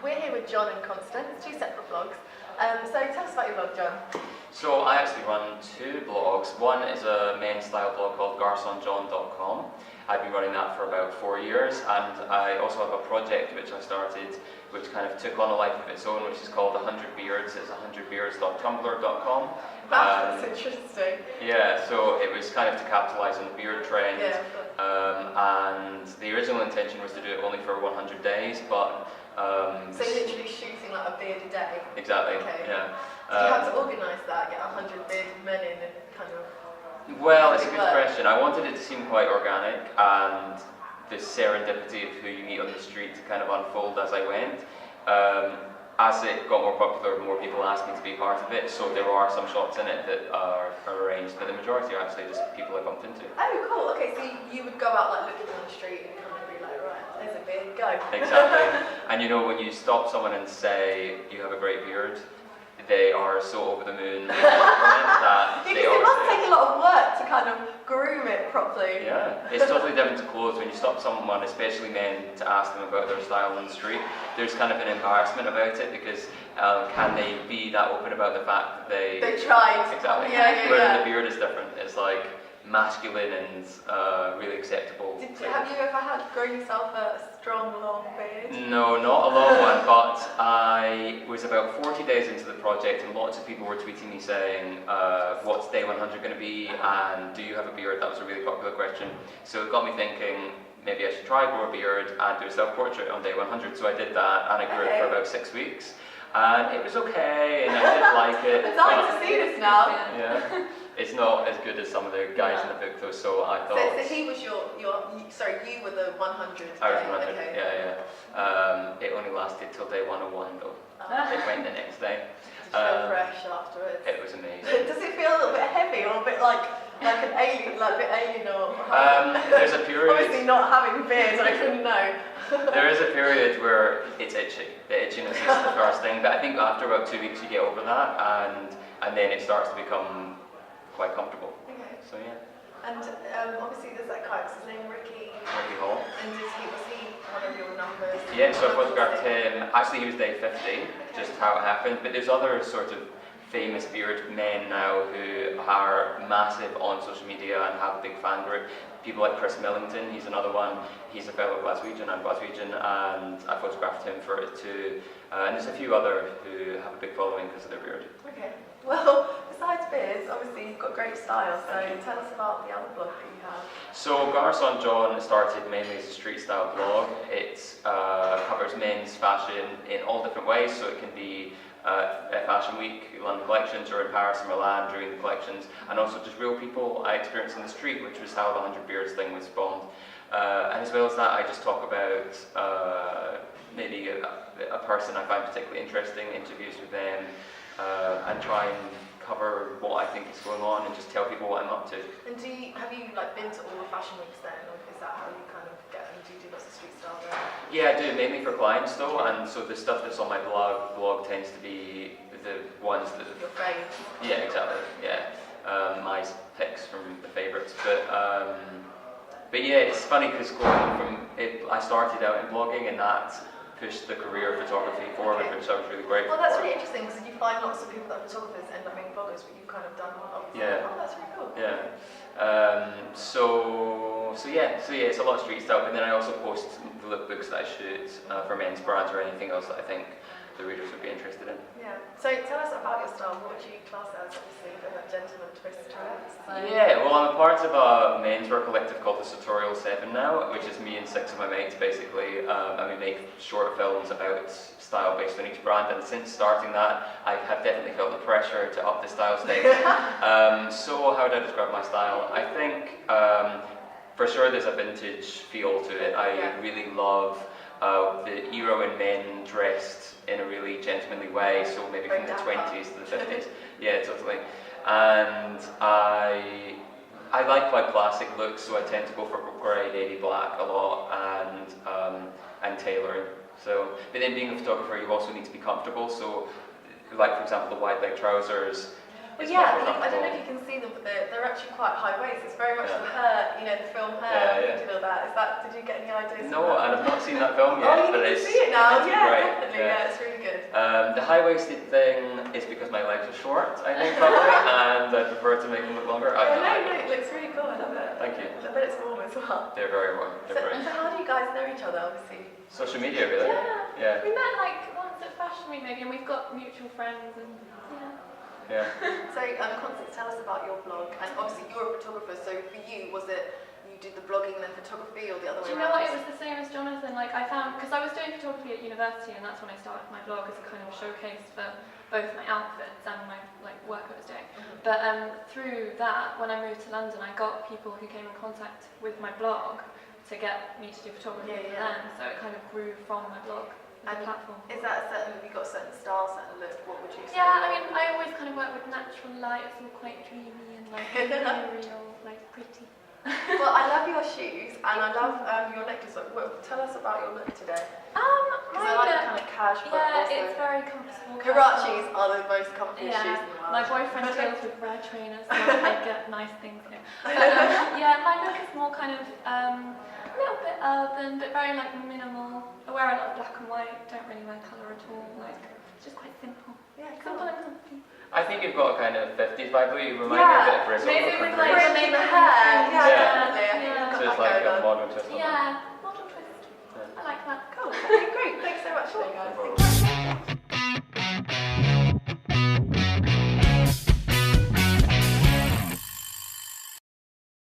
We're here with Jon and Constance, two separate blogs. So tell us about your blog, Jon. So I actually run two blogs. One is a men's style blog called GarconJon.com. I've been running that for about 4 years, and I also have a project which I started which kind of took on a life of its own, which is called 100 Beards. It's 100beards.tumblr.com. That's interesting. Yeah, so it was kind of to capitalise on the beard trend. Yeah. And the original intention was to do it only for 100 days, but so you're literally shooting like a beard a day? Exactly, okay. yeah. Did you have to organise that, get 100 bearded men in and kind of... Well, it's a good question. I wanted it to seem quite organic and the serendipity of who you meet on the street to kind of unfold as I went. As it got more popular, more people asked me to be part of it, so there are some shots in it that are arranged, but the majority are actually just people I bumped into. Oh, cool. Okay, so you would go out like looking on the street and kind of be like, right, there's a beard, go. Exactly. And you know, when you stop someone and say, you have a great beard, they are so over the moon that because they it must always take a lot of work to kind of groom it properly. Yeah, it's totally different to clothes. When you stop someone, especially men, to ask them about their style on the street, there's kind of an embarrassment about it because can they be that open about the fact that they tried. Exactly. Yeah. Whereas the beard is different. It's like masculine and really acceptable. Have you ever grown yourself a strong long beard? No, not a long one, but I was about 40 days into the project and lots of people were tweeting me saying, what's day 100 going to be, and do you have a beard? That was a really popular question. So it got me thinking, maybe I should try grow a beard and do a self-portrait on day 100. So I did that, and I grew it for about 6 weeks. And it was okay, and I did like it. It's nice to see this now. Yeah, it's not as good as some of the guys in the book though, so I thought... So he was sorry, you were the 100. I was 100, okay. yeah. It only lasted till day 101 though. It went the next day. Did you feel fresh afterwards? It was amazing. Does it feel a little bit heavy or a bit like an alien, like a bit alien or... There's a period... Obviously not having a beard, I couldn't know. There is a period where it's itchy. The itchiness is the first thing, but I think after about 2 weeks you get over that, and then it starts to become quite comfortable. Okay. So yeah. And obviously there's that guy, what's his name, Ricky Hall. And was he one of your numbers? Yeah, so I photographed him. Actually, he was day 50, just how it happened. But there's other sort of famous beard men now who are massive on social media and have a big fan group. People like Chris Millington, he's another one. He's a fellow Glaswegian, I'm Glaswegian, and I photographed him for it too. And there's a few other who have a big following because of their beard. Okay. Well, besides beards, obviously you've got great style, so tell us about the other blog that you have. So Garcon Jon started mainly as a street style blog. It covers men's fashion in all different ways, so it can be at Fashion Week, London collections, or in Paris and Milan during the collections, and also just real people I experienced in the street, which was how the 100 Beards thing was spawned. And as well as that, I just talk about maybe a person I find particularly interesting, interviews with them, and try and cover what I think is going on and just tell people what I'm up to. And have you like been to all the fashion weeks then, or is that how you kind of get them? Do you do lots of street style there? Yeah, I do, mainly for clients though, and so the stuff that's on my blog tends to be the ones that... Your faves? Yeah, exactly, yeah. My picks from the favourites, but yeah, it's funny because going from it, I started out in blogging and that pushed the career of photography forward, which I was really grateful for. Well, that's really interesting because you find lots of people that are photographers end up being bloggers, but you've kind of done obviously. Yeah. Oh, that's really cool. Yeah. So yeah, it's a lot of street stuff, and then I also post the lookbooks that I shoot for men's brands or anything else that I think the readers would be interested in. Yeah. So tell us about your style. What would you class as? Obviously, a bit of a gentleman twist to it. So. Yeah, well, I'm a part of a menswear collective called the Sartorial 7 now, which is me and 6 of my mates basically, and we make short films about style based on each brand, and since starting that, I have definitely felt the pressure to up the style stakes. So how would I describe my style? I think for sure there's a vintage feel to it. I really love the era when men dressed in a really gentlemanly way, so maybe from the 20s to the 50s. Yeah, totally. And I like quite classic looks, so I tend to go for grey, navy black a lot, and tailoring. So, but then being a photographer, you also need to be comfortable. So, like for example, the wide leg trousers. It's yeah, much more I don't know if comfortable. you can see them, but they're actually quite high waist. It's very much Yeah. the hair, you know, the film hair. Yeah, yeah. You did all that. Did you get any ideas? No, from that? and I've not seen that film yet, Oh, you but need to it's see it now. meant to be Yeah, great. definitely. Yeah, it's really good. The high-waisted thing is because my legs are short, I think, probably, and I prefer to make them look longer. I Yeah, don't know. no, it looks really cool. I love it. Thank you. I bet it's warm as well. They're very warm. So, They're great. so how do you guys know each other? Obviously. Social media, really? Yeah. We met like once at Fashion Week maybe, and we've got mutual friends and Yeah. So, Constance, tell us about your blog. And obviously, you're a photographer. So, for you, was it you did the blogging and then photography, or the other way Do you around? know what? It was the same as Jonathan. Like I found, because I was doing photography at university, and that's when I started my blog as a kind of showcase for both my outfits and my like work I was doing. But through that, when I moved to London, I got people who came in contact with my blog to get me to do photography for them. So it kind of grew from my blog as a platform. Is that a certain? Have you got a certain style, certain look? What would you say? Yeah, I mean, I always kind of work with natural light. It's all quite dreamy and like ethereal, like pretty. Well, I love your shoes and I love your necklace. Well, tell us about your look today. Because I like kind of casual. Yeah, but also it's very comfortable. Karachis are the most comfortable shoes in the world. My boyfriend deals with rare trainers, so I get nice things here. But, yeah, my look is more kind of a little bit urban, but very like minimal. I wear a lot of black and white. Don't really wear colour at all. Like it's just quite simple. Yeah, Simple and comfy. I think you've got a kind of 50s vibe, but you remind me a bit of Rizzo. Maybe from with like Greece. the hair. Yeah, Yeah. definitely. I think Yeah. you've got Just that like going a on. modern twist on that. Yeah,